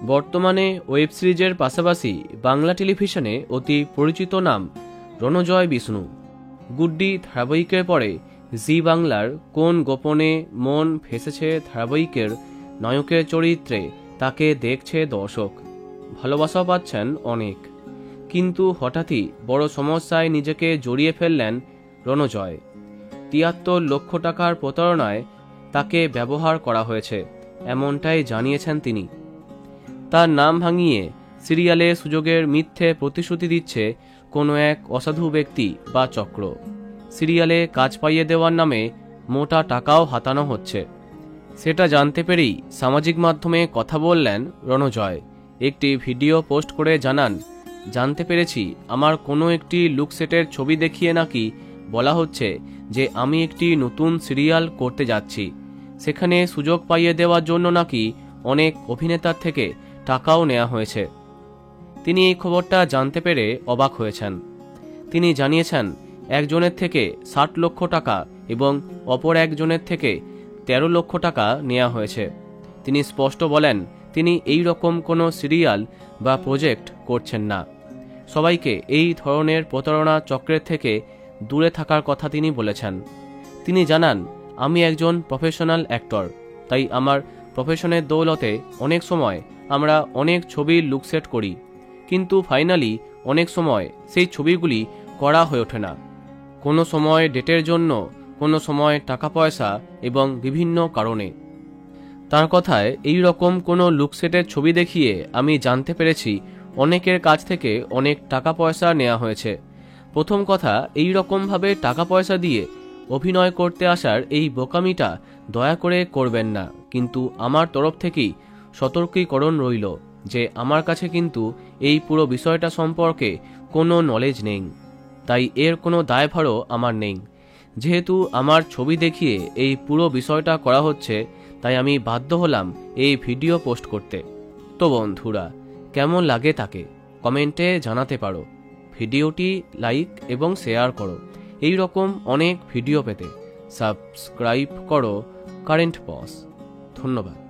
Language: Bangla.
বর্তমানে ওয়েব সিরিজের পাশাপাশি বাংলা টেলিভিশনে অতি পরিচিত নাম রণজয় বিষ্ণু। গুড্ডি ধারাবাহিকের পরে জি বাংলার কোন গোপনে মন ফেসেছে ধারাবাহিকের নায়কের চরিত্রে তাকে দেখছে দর্শক, ভালোবাসাও পাচ্ছেন অনেক। কিন্তু হঠাৎই বড় সমস্যায় নিজেকে জড়িয়ে ফেললেন রণজয়। ৭৩ লক্ষ টাকার প্রতারণায় তাকে ব্যবহার করা হয়েছে, এমনটাই জানিয়েছেন তিনি। তার নাম ভাঙিয়ে সিরিয়ালে সুযোগের মিথ্যে প্রতিশ্রুতি দিচ্ছে কোনো এক অসাধু ব্যক্তি বা চক্র। সিরিয়ালে কাজ পাইয়ে দেওয়ার নামে মোটা টাকাও হাতানো হচ্ছে। সেটা জানতে পেরেই সামাজিক মাধ্যমে কথা বললেন রণজয়। একটি ভিডিও পোস্ট করে জানান, জানতে পেরেছি আমার কোনো একটি লুকসেটের ছবি দেখিয়ে নাকি বলা হচ্ছে যে আমি একটি নতুন সিরিয়াল করতে যাচ্ছি। সেখানে সুযোগ পাইয়ে দেওয়ার জন্য নাকি অনেক অভিনেতার থেকে টাকাও নেওয়া হয়েছে। তিনি এই খবরটা জানতে পেরে অবাক হয়েছেন। তিনি জানিয়েছেন একজনের থেকে ৬০ লক্ষ টাকা এবং অপর একজনের থেকে ১৩ লক্ষ টাকা নেওয়া হয়েছে। তিনি স্পষ্ট বলেন তিনি এই রকম কোনো সিরিয়াল বা প্রজেক্ট করছেন না। সবাইকে এই ধরনের প্রতারণা চক্রের থেকে দূরে থাকার কথা তিনি বলেছেন। তিনি জানান, আমি একজন প্রফেশনাল অ্যাক্টর, তাই আমার প্রফেশনের দৌলতে অনেক সময় আমরা অনেক ছবির লুকসেট করি, কিন্তু ফাইনালি অনেক সময় সেই ছবিগুলি করা হয়ে ওঠে না। কোনো সময় ডেটের জন্য, কোনো সময় টাকা পয়সা এবং বিভিন্ন কারণে। তার কথায় এই রকম কোনো লুকসেটের ছবি দেখিয়ে আমি জানতে পেরেছি অনেকের কাছ থেকে অনেক টাকা পয়সা নেওয়া হয়েছে। প্রথম কথা, এই রকমভাবে টাকা পয়সা দিয়ে অভিনয় করতে আসার এই বোকামিটা দয়া করে করবেন না। কিন্তু আমার তরফ থেকেই সতর্কীকরণ রইল যে আমার কাছে কিন্তু এই পুরো বিষয়টা সম্পর্কে কোনো নলেজ নেই, তাই এর কোনো দায়ভারও আমার নেই। যেহেতু আমার ছবি দেখিয়ে এই পুরো বিষয়টা করা হচ্ছে, তাই আমি বাধ্য হলাম এই ভিডিও পোস্ট করতে। তো বন্ধুরা, কেমন লাগে তাকে কমেন্টে জানাতে পারো। ভিডিওটি লাইক এবং শেয়ার করো। এই রকম অনেক ভিডিও পেতে সাবস্ক্রাইব করো কারেন্ট পজ। ধন্যবাদ।